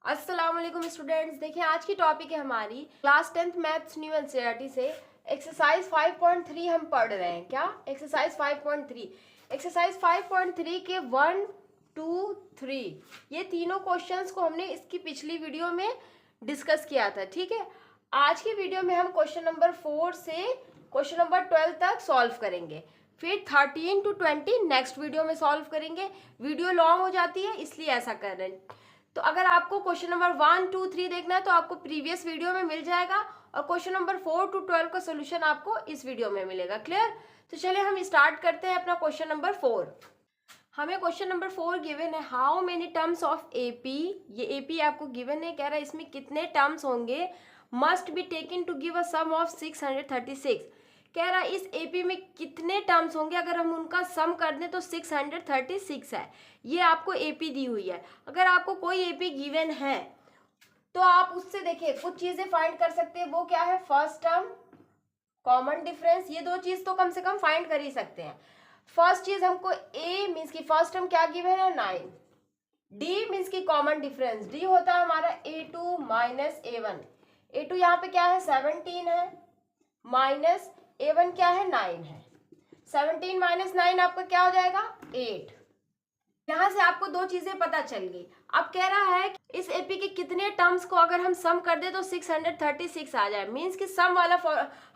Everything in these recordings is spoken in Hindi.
अस्सलाम वालेकुम स्टूडेंट्स। देखिए आज की टॉपिक है हमारी class 10th maths new NCERT से एक्सरसाइज 5.3 हम पढ़ रहे हैं। क्या एक्सरसाइज 5.3? एक्सरसाइज 5.3 के 1, 2, 3 ये तीनों क्वेश्चंस को हमने इसकी पिछली वीडियो में डिस्कस किया था। ठीक है, आज की वीडियो में हम क्वेश्चन नंबर 4 से क्वेश्चन नंबर 12 तक सॉल्व करेंगे, फिर 13 to 20 नेक्स्ट वीडियो में सॉल्व करेंगे। वीडियो लॉन्ग हो जाती है इसलिए ऐसा कर रहे हैं। तो अगर आपको क्वेश्चन नंबर 1, 2, 3 देखना है तो आपको प्रीवियस वीडियो में मिल जाएगा, और क्वेश्चन नंबर 4 to 12 का सोल्यूशन आपको इस वीडियो में मिलेगा। क्लियर? तो चलिए हम स्टार्ट करते हैं अपना क्वेश्चन नंबर 4। हमें क्वेश्चन नंबर 4 गिवन है, how many terms of AP. ये एपी आपको गिवन है, कह रहा है इसमें कितने टर्म्स होंगे, must be taken to give a sum of 636। कह रहा है इस एपी में कितने टर्म्स होंगे, अगर हम उनका सम कर दें तो 636 है। ये आपको एपी दी हुई है। अगर आपको कोई एपी गिवन है तो आप उससे देखिए कुछ चीजें फाइंड कर सकते हैं। वो क्या है? फर्स्ट टर्म, कॉमन डिफरेंस, ये दो चीज तो कम से कम फाइंड कर ही सकते हैं। फर्स्ट चीज हमको ए मीन्स की फर्स्ट टर्म क्या गिवन है? 9। डी मीन्स की कॉमन डिफरेंस, डी होता है हमारा A2 माइनस A1। A2 यहाँ पे क्या है? 17 है, माइनस A1 क्या है? 9 है। 17 माइनस 9 आपका क्या हो जाएगा? 8। यहां से आपको दो चीजें पता चल गई। अब कह रहा है कि इस एपी के कितने टर्म्स को अगर हम सम कर दे तो 636 आ जाए। मीन्स कि सम वाला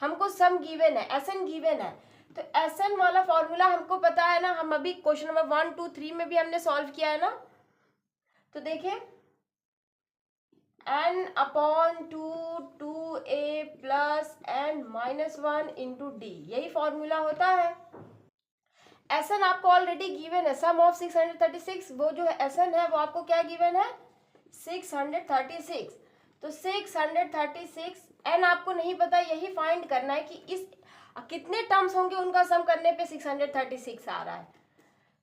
हमको सम गिवन है, एसएन गिवन है, तो एसएन वाला फॉर्मूला हमको पता है ना। हम अभी क्वेश्चन नंबर 1, 2, 3 में भी हमने सॉल्व किया है ना। तो देखिए n upon 2 2a plus n minus 1 into D, यही फॉर्मूला होता है। एसएन आपको ऑलरेडी गिवन है, सम ऑफ 636। वो जो एसएन है वो आपको क्या गिवन है? 636। तो 636 एन आपको नहीं पता, यही फाइंड करना है कि इस कितने टर्म्स होंगे, उनका सम करने पे 636 आ रहा है।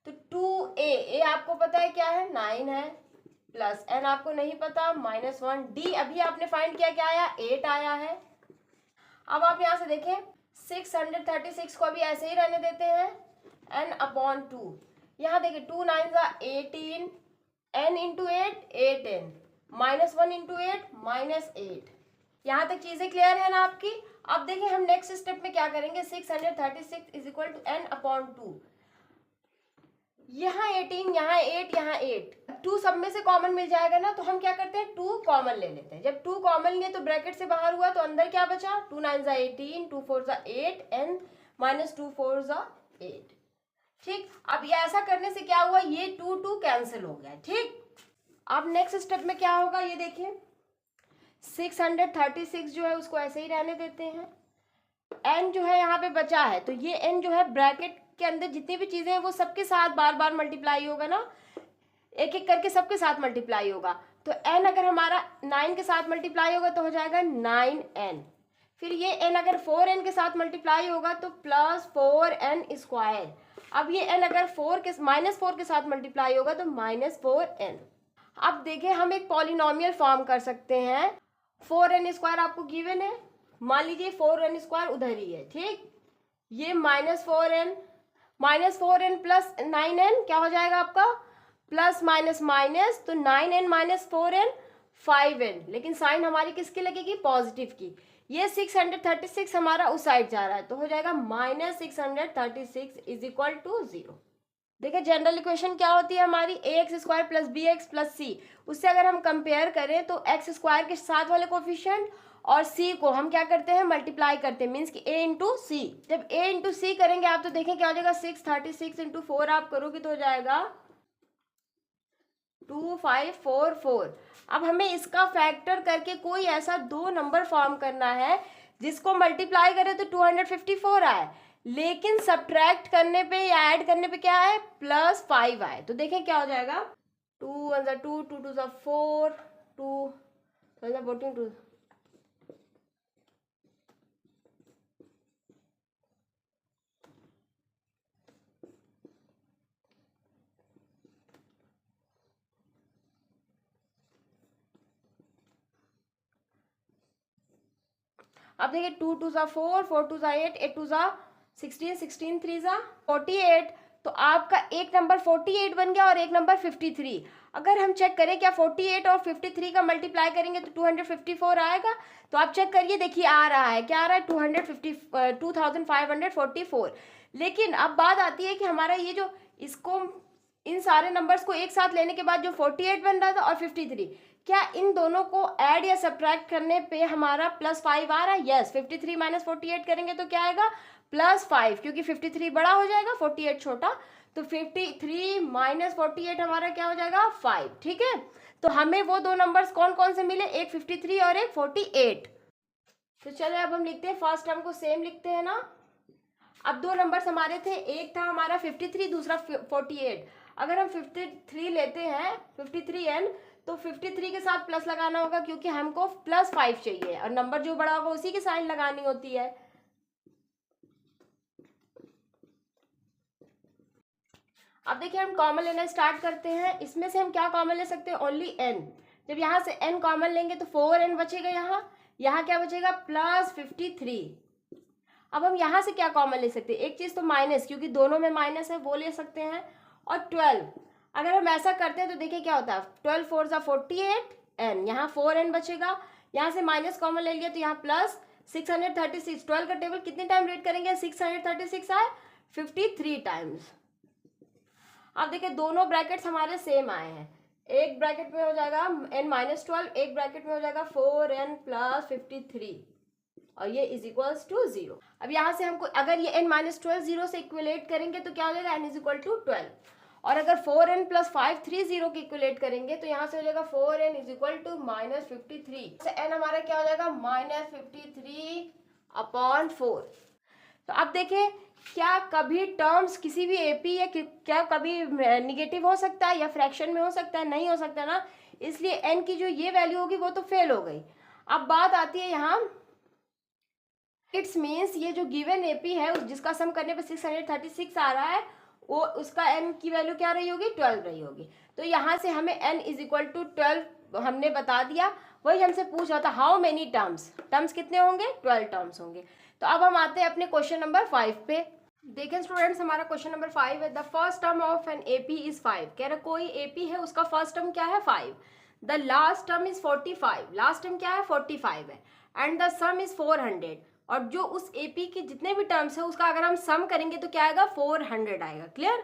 तो 2a आपको पता है क्या है? 9 है, प्लस एन आपको नहीं पता, माइनस 1। डी अभी आपने फाइंड किया, क्या आया? 8 आया है। अब आप यहां से देखें 636 को अभी ऐसे ही रहने देते हैं, n अपॉन 2। यहाँ देखिए 2 9 18, n into 8 8n, minus 1 into 8 minus 8। यहाँ तक चीजें क्लियर है ना आपकी? अब देखिए हम नेक्स्ट स्टेप में क्या करेंगे। 636 is equal to n upon 2। यहाँ 18, यहाँ 8, यहाँ 8, 2 सब में से कॉमन मिल जाएगा ना, तो हम क्या करते हैं 2 कॉमन ले लेते हैं। जब 2 कॉमन लिए तो ब्रैकेट से बाहर हुआ तो अंदर क्या बचा? 2 9 18, 2 4 8 n माइनस 2 4 8। ठीक, अब ये ऐसा करने से क्या हुआ? ये 2 2 कैंसिल हो गया। ठीक, अब नेक्स्ट स्टेप में क्या होगा ये देखिए। 636 जो है उसको ऐसे ही रहने देते हैं। n जो है यहाँ पे बचा है, तो ये n जो है ब्रैकेट के अंदर जितनी भी चीजें हैं वो सबके साथ बार बार मल्टीप्लाई होगा ना, एक एक करके सबके साथ मल्टीप्लाई होगा। तो n अगर हमारा 9 के साथ मल्टीप्लाई होगा तो हो जाएगा 9n। फिर ये n अगर 4n के साथ मल्टीप्लाई होगा तो प्लस 4n स्क्वायर। अब ये n अगर माइनस 4 के साथ मल्टीप्लाई होगा तो माइनस 4n। अब देखिए हम एक पॉलिनोमियल फॉर्म कर सकते हैं। 4n स्क्वायर आपको गिवन है, मान लीजिए 4n स्क्वायर उधर ही है। ठीक, ये माइनस 4n प्लस 9n क्या हो जाएगा आपका? प्लस माइनस माइनस, तो 9n माइनस 4n 5n, लेकिन साइन हमारी किसकी लगेगी? पॉजिटिव की। ये 636 हमारा उस साइड जा रहा है तो हो जाएगा माइनस 636 इज इक्वल टू 0। देखिए जनरल इक्वेशन क्या होती है हमारी? ax square plus b x plus c. उससे अगर हम कंपेयर करें तो एक्स स्क्वायर के साथ वाले कोफिशिएंट और c को हम क्या करते हैं? मल्टीप्लाई करते हैं, मीन्स कि a इंटू सी। जब a इंटू सी करेंगे आप तो देखें क्या हो जाएगा? 636 इंटू 4 आप करोगे तो हो जाएगा 2544। अब हमें इसका फैक्टर करके कोई ऐसा दो नंबर फॉर्म करना है जिसको मल्टीप्लाई करें तो 254 आए, लेकिन सब्ट्रैक्ट करने पे या ऐड करने पे क्या है? प्लस 5 आए। तो देखें क्या हो जाएगा? 2 1 2, 2 2 4, 2 14 2। अब देखिए 2 2 4, 4 2 8, 8 2 16, 16 3 48। तो आपका एक नंबर 48 बन गया और एक नंबर 53। अगर हम चेक करें क्या 48 और 53 का मल्टीप्लाई करेंगे तो 254 आएगा। तो आप चेक करिए, देखिए आ रहा है, क्या आ रहा है 2544। लेकिन अब बात आती है कि हमारा ये जो इसको इन सारे नंबर्स को एक साथ लेने के बाद जो 48 बन रहा था और 53, क्या इन दोनों को ऐड या सब्ट्रैक्ट करने पे हमारा +5 आ रहा है? यस। 53 - 48 करेंगे तो क्या आएगा? +5, क्योंकि 53 बड़ा हो जाएगा, 48 छोटा। तो 53 - 48 हमारा क्या हो जाएगा? 5। ठीक है, तो हमें वो दो नंबर्स कौन कौन से मिले? एक 53 और एक 48। तो चलो अब हम लिखते हैं, फर्स्ट टर्म को सेम लिखते हैं ना। अब दो नंबर्स हमारे थे, एक था हमारा 53, दूसरा 48। अगर हम 53 लेते हैं, 53n, तो 53 के साथ प्लस लगाना होगा क्योंकि हमको +5 चाहिए और नंबर जो बड़ा होगा उसी की साइन लगानी होती है। अब देखिए हम कॉमन लेना स्टार्ट करते हैं। इसमें से हम क्या कॉमन ले सकते हैं? Only n। जब यहाँ से n कॉमन लेंगे तो 4n बचेगा, यहाँ क्या बचेगा? +53। अब हम यहाँ से क्या कॉमन ले सकते हैं? एक चीज तो माइनस, क्योंकि दोनों में माइनस है, वो ले सकते हैं। और 12, अगर हम ऐसा करते हैं तो देखिए क्या होता है, 12 4 = 48n, यहाँ 4n बचेगा, यहाँ से माइनस कॉमन ले लिया तो यहाँ +636। 12 का टेबल कितने टाइम रीड करेंगे? 636 आए 53 टाइम्स। अब देखिए दोनों ब्रैकेट्स हमारे सेम आए हैं। एक ब्रैकेट में हो जाएगा n-12, एक ब्रैकेट में हो जाएगा 4n + 53 और ये = 0। अब यहाँ से हमको अगर ये n-12 0 से इक्विलेट करेंगे तो क्या हो जाएगा? n = 12। और अगर 4n + 5 3 0 के इक्विलेट करेंगे तो यहाँ से हो जाएगा 4n = -53। तो n हमारा क्या हो जाएगा? -53/4। तो अब देखें, क्या कभी टर्म्स किसी भी एपी या क्या कभी निगेटिव हो सकता है या फ्रैक्शन में हो सकता है? नहीं हो सकता ना, इसलिए n की जो ये वैल्यू होगी वो तो फेल हो गई। अब बात आती है यहाँ, इट्स मीन्स ये जो गिवन एपी है जिसका सम करने पे 636 आ रहा है, वो उसका n की वैल्यू क्या रही होगी? 12 रही होगी। तो यहाँ से हमें n = 12 हमने बता दिया। वही हमसे पूछ रहा था हाउ मेनी टर्म्स कितने होंगे? 12 टर्म्स होंगे। तो अब हम आते हैं अपने क्वेश्चन नंबर 5 पे। देखें स्टूडेंट्स, हमारा क्वेश्चन नंबर 5 है, the first term of an AP is 5। कह रहा कोई एपी है, उसका फर्स्ट टर्म क्या है? 5। The last term is 45, last term क्या है? 45 है। एंड द सम इज 400, और जो उस एपी के जितने भी टर्म्स है उसका अगर हम सम करेंगे तो क्या आएगा? 400 आएगा। Clear?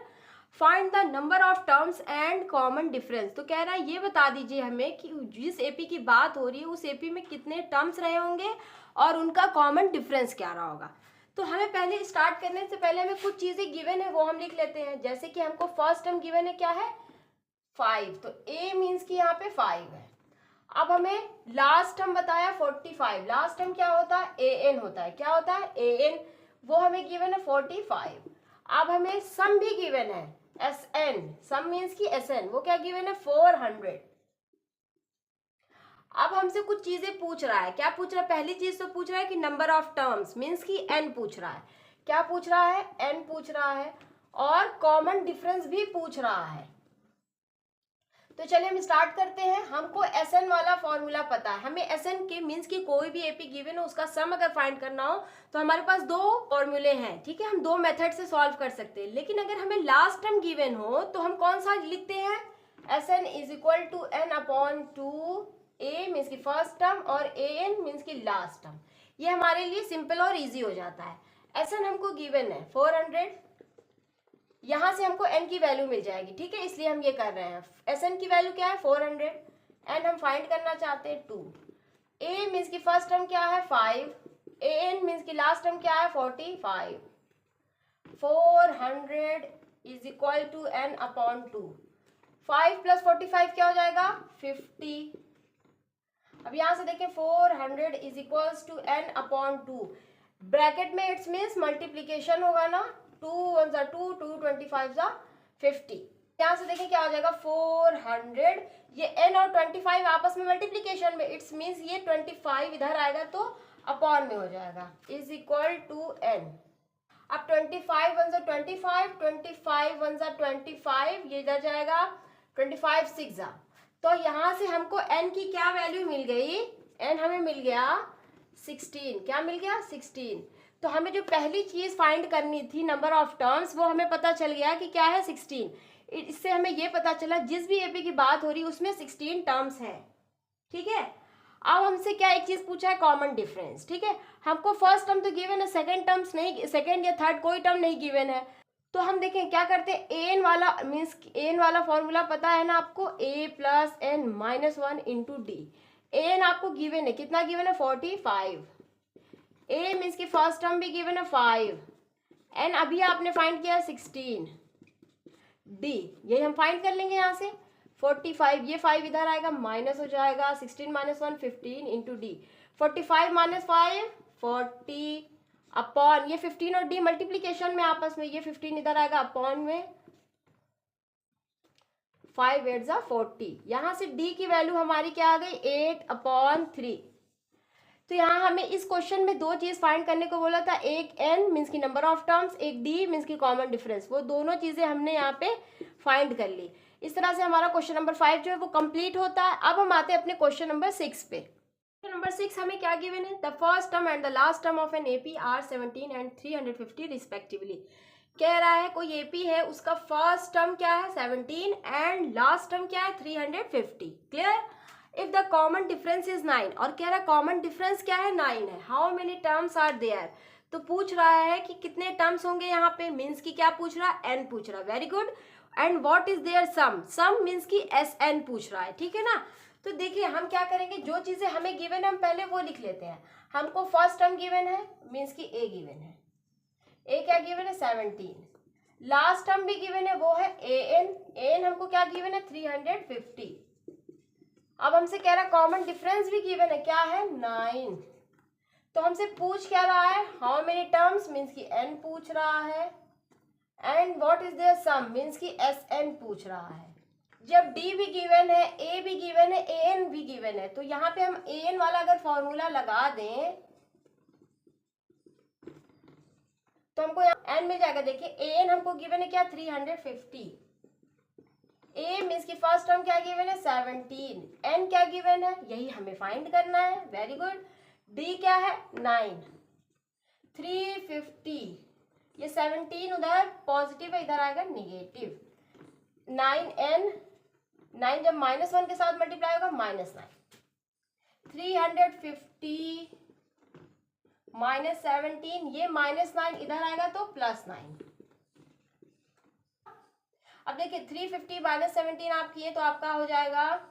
Find the number of terms and common difference. तो कह रहा है ये बता दीजिए हमें कि जिस एपी की बात हो रही है उस एपी में कितने टर्म्स रहे होंगे और उनका कॉमन डिफरेंस क्या रहा होगा। तो हमें पहले स्टार्ट करने से पहले हमें कुछ चीजें गिवन है वो हम लिख लेते हैं। जैसे कि हमको फर्स्ट टर्म गिवन है क्या है? 5, तो a मीन्स कि यहाँ पे 5 है। अब हमें लास्ट टर्म बताया 45, लास्ट टर्म क्या होता है? an होता है। क्या होता है? an, वो हमें गिवन है 45। अब हमें सम भी गिवन है sn, सम मीन्स कि sn, वो क्या गिवन है? 400। अब हमसे कुछ चीजें पूछ रहा है। क्या पूछ रहा है? पहली चीज तो पूछ रहा है कि नंबर ऑफ टर्म्स मीन्स कि n पूछ रहा है। क्या पूछ रहा है? n पूछ रहा है। और कॉमन डिफरेंस भी पूछ रहा है। तो चलिए हम स्टार्ट करते हैं। हमको SN वाला फॉर्मूला पता है। हमें SN के मीन्स की कोई भी एपी गिवन हो उसका सम अगर फाइंड करना हो तो हमारे पास दो फॉर्मूले हैं। ठीक है, हम दो मेथड से सॉल्व कर सकते हैं। लेकिन अगर हमें लास्ट टर्म गिवन हो तो हम कौन सा लिखते हैं? SN = n/2, a मीन्स की फर्स्ट टर्म और an मीन्स की लास्ट टर्म। ये हमारे लिए सिंपल और इजी हो जाता है। SN हमको गिवन है 400, यहां से हमको n की वैल्यू मिल जाएगी। ठीक है, इसलिए हम ये कर रहे हैं। SN की वैल्यू क्या है? 400। n हम फाइंड करना चाहते हैं 2। a मीन्स की फर्स्ट टर्म क्या है? 5। an मीन्स की लास्ट टर्म क्या है? 45। 400 = n/2। 5 + 45 क्या हो जाएगा? 50। अब यहां से देखें 400 = n/2, ब्रैकेट में इट्स मीन्स मल्टीप्लीकेशन होगा ना, 2 1 = 2, 2 25 = 50। यहाँ से देखें क्या हो जाएगा? 400, ये n और 25 आपस में मल्टीप्लीकेशन में, इट्स मीन्स ये 25 इधर आएगा तो अपॉन में हो जाएगा, = n। अब 25 1 = 25, 25 1 = 25, ये इधर जाएगा 25 6 = तो यहाँ से हमको n की क्या वैल्यू मिल गई? n हमें मिल गया 16। क्या मिल गया? 16। तो हमें जो पहली चीज फाइंड करनी थी नंबर ऑफ टर्म्स, वो हमें पता चल गया कि क्या है? 16। इससे हमें ये पता चला जिस भी एपी की बात हो रही है उसमें 16 टर्म्स हैं, ठीक है। अब हमसे क्या एक चीज पूछा है, कॉमन डिफरेंस, ठीक है। हमको फर्स्ट टर्म तो गिवन है, सेकंड टर्म्स नहीं, सेकंड या थर्ड कोई टर्म नहीं गिवन है। तो हम देखें क्या करते हैं, एन वाला मीन्स एन वाला फॉर्मूला पता है ना आपको, a plus n minus 1 into d. N आपको गिवन है, कितना गिवन है, 45। ए मीन्स की फर्स्ट टर्म भी गिवन है 5, एन अभी आपने फाइंड किया 16, डी यही हम फाइंड कर लेंगे यहाँ से 45, ये 5 इधर आएगा माइनस हो जाएगा, 16 minus 1 15 into D. 45 minus 5 40 upon ये 15 और डी मल्टीप्लीकेशन में आपस में, ये 15 इधर आएगा अपॉन में 5 8 जा 40। यहाँ से डी की वैल्यू हमारी क्या आ गई, 8/3। तो यहाँ हमें इस क्वेश्चन में दो चीज फाइंड करने को बोला था, एक n मीन्स की नंबर ऑफ टर्म्स, एक d मीन्स की कॉमन डिफरेंस। वो दोनों चीजें हमने यहाँ पे फाइंड कर ली। इस तरह से हमारा क्वेश्चन नंबर 5 जो है वो कंप्लीट होता है। अब हम आते हैं अपने क्वेश्चन नंबर 6 पे। क्वेश्चन नंबर 6 हमें क्या गिवन है, the first term and the last term of an AP are 17 and 350 respectively. कह रहा है कोई एपी है, उसका फर्स्ट टर्म क्या है 17 एंड लास्ट टर्म क्या है 350। Clear. If the common difference is 9, और कह रहा है कॉमन डिफरेंस क्या है 9 है। How many terms are there, तो पूछ रहा है कि कितने टर्म्स होंगे यहाँ पे, मीन्स की क्या पूछ रहा है, n पूछ रहा है। Very good. And what is their sum, sum means की SN पूछ रहा है, ठीक है ना। तो देखिए हम क्या करेंगे, जो चीजें हमें गिवन है हम पहले वो लिख लेते हैं। हमको फर्स्ट टर्म गिवन है मीन्स की a गिवन है, a क्या गिवन है 17। लास्ट टर्म भी गिवन है वो है an हमको क्या गिवन है 350। अब हमसे कह रहा है कॉमन डिफरेंस भी गिवन है, क्या है 9। तो हमसे पूछ क्या रहा है, हाउ मेनी टर्म्स मीन्स की n पूछ रहा है, and what is their sum means की SN पूछ रहा है। जब d भी गिवन है, a भी गिवन है, an भी गिवन है, तो यहाँ पे हम an वाला अगर फॉर्मूला लगा दें तो हमको यहाँ n मिल जाएगा। देखिए an हमको गिवन है क्या 350, a मीन्स की फर्स्ट टर्म क्या गिवन है 17, n क्या गिवन है यही हमें फाइंड करना है। Very good. d क्या है 9, 350, ये 17 उधर पॉजिटिव है, इधर आएगा निगेटिव। 9n, 9 जब -1 के साथ मल्टीप्लाई होगा -9, 350 -17, ये -9 इधर आएगा तो +9। अब देखिए 350 -17 आप किए तो आपका हो जाएगा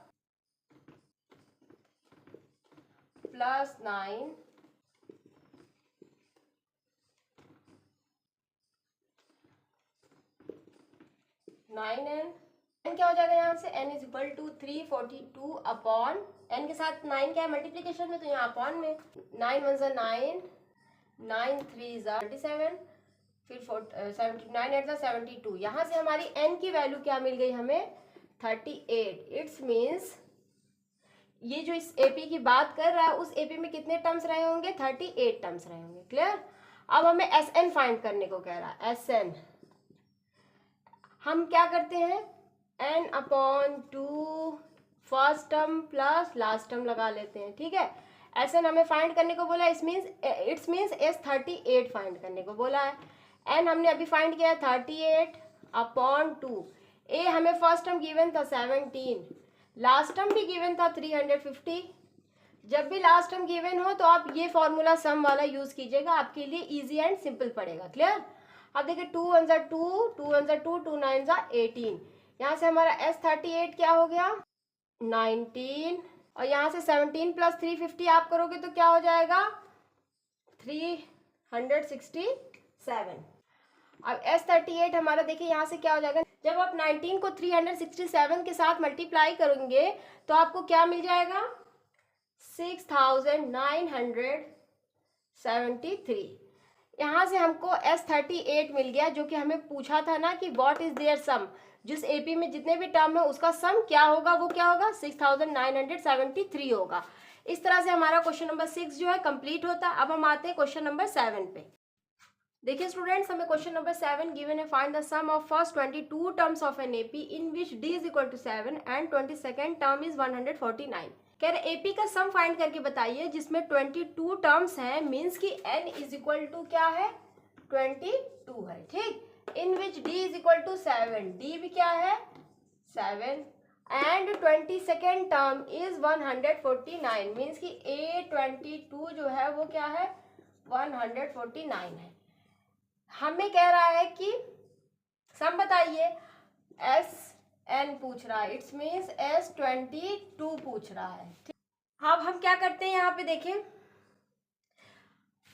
+9 9n, n क्या हो जाएगा यहाँ से, n is equal to 342 upon, n के साथ 9 क्या है मल्टीप्लीकेशन में, तो यहाँ अपॉन में 9 1 जा 9, 9 3 जा 37, फिर 9 8 जा 72। यहाँ से हमारी n की वैल्यू क्या मिल गई हमें 38। इट्स मीन्स ये जो इस एपी की बात कर रहा है उस एपी में कितने टर्म्स रहे होंगे 38 टर्म्स रहे होंगे। क्लियर। अब हमें SN फाइंड करने को कह रहा है। SN हम क्या करते हैं, n/2 first term plus last term लगा लेते हैं, ठीक है। SN हमें फाइंड करने को बोला, इट्स मीन्स S38 फाइंड करने को बोला है। n हमने अभी फाइंड किया 38/2। a हमें फर्स्ट टर्म गिवन था 17, लास्ट टर्म भी गिवन था 350। जब भी लास्ट टर्म गिवन हो तो आप ये फॉर्मूला सम वाला यूज कीजिएगा, आपके लिए इजी एंड सिंपल पड़ेगा। क्लियर। अब देखिए 2 1 जा 2, 2 1 जा 2, 2 9 जा 18। यहाँ से हमारा S38 क्या हो गया 19, और यहाँ से 17 प्लस 350 आप करोगे तो क्या हो जाएगा 367। अब S38 हमारा देखिए यहाँ से क्या हो जाएगा, जब आप 19 को 367 के साथ मल्टीप्लाई करेंगे तो आपको क्या मिल जाएगा 6973। यहाँ से हमको S38 मिल गया, जो कि हमें पूछा था ना कि व्हाट इज देयर सम, जिस एपी में जितने भी टर्म है उसका सम क्या होगा, वो क्या होगा 6973 होगा। इस तरह से हमारा क्वेश्चन नंबर 6 जो है कंप्लीट होता है। अब हम आते हैं क्वेश्चन नंबर 7 पे। देखिए स्टूडेंट्स, हमें क्वेश्चन नंबर 7 गिवन है, find the sum of first 22 terms of an AP in which d is equal to 7 and 22nd term is 149। कह रहे एपी का सम फाइंड करके बताइए जिसमें 22 टर्म्स हैं, मीन्स की n इज इक्वल टू क्या है 22 है, ठीक। In which d is equal to 7, d भी क्या है 7, and 22nd term is 149, means कि A22 जो है वो क्या है 149 है। हमें कह रहा है कि सम बताइए, SN पूछ रहा है, इट्स मीन्स S22 पूछ रहा है। अब हम क्या करते हैं यहाँ पे देखें,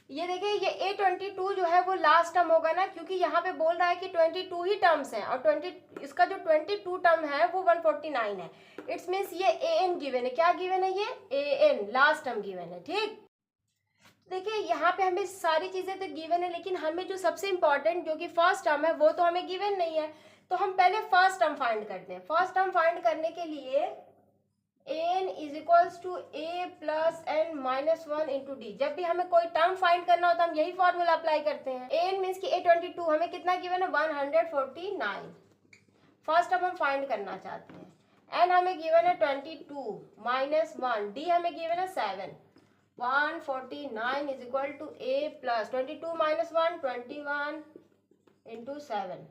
ये देखिए ये A22 जो है वो लास्ट टर्म होगा ना, क्योंकि यहाँ पे बोल रहा है कि 22 ही टर्म्स हैं और 20 इसका जो 22 टर्म है वो 149 है। इट्स मीन्स ये AN गिवन है, क्या गिवन है ये AN लास्ट टर्म गिवन है। ठीक, देखिए यहाँ पे हमें सारी चीजें तो गिवन है, लेकिन हमें जो सबसे इंपॉर्टेंट जो कि फर्स्ट टर्म है वो तो हमें गिवन नहीं है, तो हम पहले फर्स्ट टर्म फाइंड करते हैं। फर्स्ट टर्म फाइंड करने के लिए n is equals to a plus n minus 1 into d. जब भी हमें कोई टर्म फाइंड करना होता है हम यही फॉर्मूला अप्लाई करते हैं। n मीन्स की A22 हमें कितना गिवन है 149, फर्स्ट टर्म हम फाइंड करना चाहते हैं। n हमें गिवन है 22 माइनस 1, डी हमें गिवन है 7, 149 is equal to a plus 22 minus 1 21 into 7,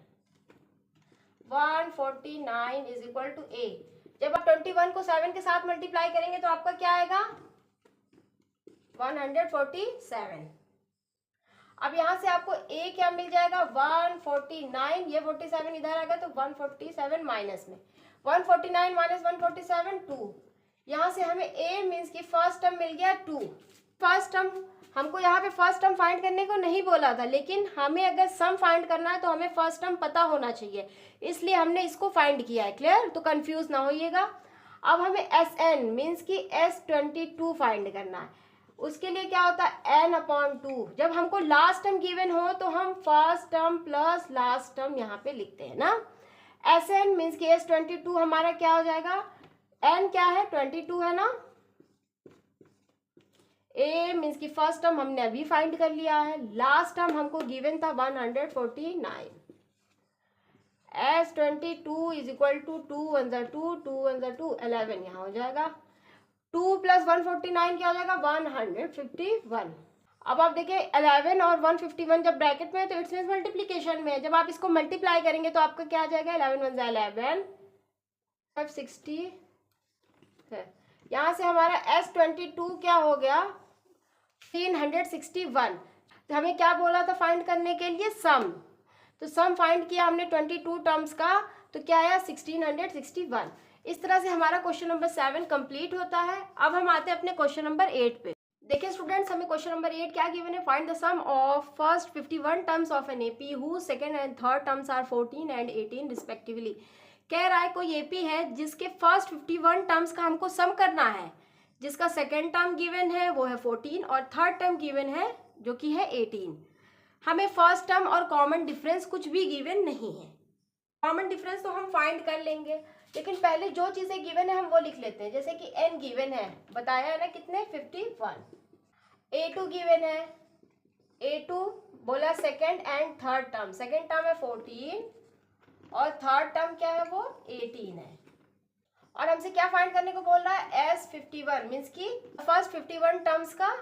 149 is equal to a। जब आप 21 को 7 के साथ मल्टीप्लाई करेंगे तो आपका क्या आएगा 147। अब यहां से आपको a क्या मिल जाएगा 149, ये 47 इधर आ गया तो 147 माइनस में 149 माइनस 147 2। यहाँ से हमें a मीन्स की फर्स्ट टर्म मिल गया 2। फर्स्ट टर्म हमको यहाँ पे फर्स्ट टर्म फाइंड करने को नहीं बोला था, लेकिन हमें अगर सम फाइंड करना है तो हमें फर्स्ट टर्म पता होना चाहिए, इसलिए हमने इसको फाइंड किया है। क्लियर, तो कंफ्यूज ना होइएगा। अब हमें SN मीन्स की S22 फाइंड करना है। उसके लिए क्या होता है n/2। जब हमको लास्ट टर्म गिवन हो तो हम first term plus last term यहाँ पे लिखते हैं ना। SN मीन्स की S22 हमारा क्या हो जाएगा, n क्या है 22 है ना, a मीन्स की फर्स्ट टर्म हमने अभी फाइंड कर लिया है, लास्ट टर्म हमको गिवन था 149, S22 इज इक्वल टू 2 1 2 2 1 2 11, यहाँ हो जाएगा 2 प्लस 149 क्या हो जाएगा 151। अब आप देखिए 11 और 151 जब ब्रैकेट में है तो इट्स मीन्स मल्टीप्लीकेशन में है। जब आप इसको मल्टीप्लाई करेंगे तो आपका क्या आ जाएगा 11 1 11 560 है। यहाँ से हमारा S22 क्या हो गया 361। तो हमें क्या बोला था फाइंड करने के लिए सम, तो सम फाइंड किया हमने 22 टर्म्स का, तो क्या आया 1661। इस तरह से हमारा क्वेश्चन नंबर 7 कंप्लीट होता है। अब हम आते हैं अपने क्वेश्चन नंबर 8 पे। देखिए स्टूडेंट्स, हमें क्वेश्चन नंबर 8 क्या गिवन है, find the sum of first 51 terms of an AP whose second and third terms are 14 and 18 respectively. कह रहा है कोई एपी है जिसके फर्स्ट 51 टर्म्स का हमको सम करना है, जिसका सेकेंड टर्म गिवन है वो है 14 और थर्ड टर्म गिवन है जो कि है 18। हमें फर्स्ट टर्म और कॉमन डिफरेंस कुछ भी गिवन नहीं है। कॉमन डिफरेंस तो हम फाइंड कर लेंगे, लेकिन पहले जो चीजें गिवन है हम वो लिख लेते हैं। जैसे कि n गिवन है, बताया है ना कितने 51, a2 गिवन है, a2 बोला second and third term, second term है 14 और थर्ड टर्म क्या है वो 18 है। और हमसे क्या फाइंड करने को बोल रहा है S51 मीन्स की फर्स्ट 51 टर्म्स का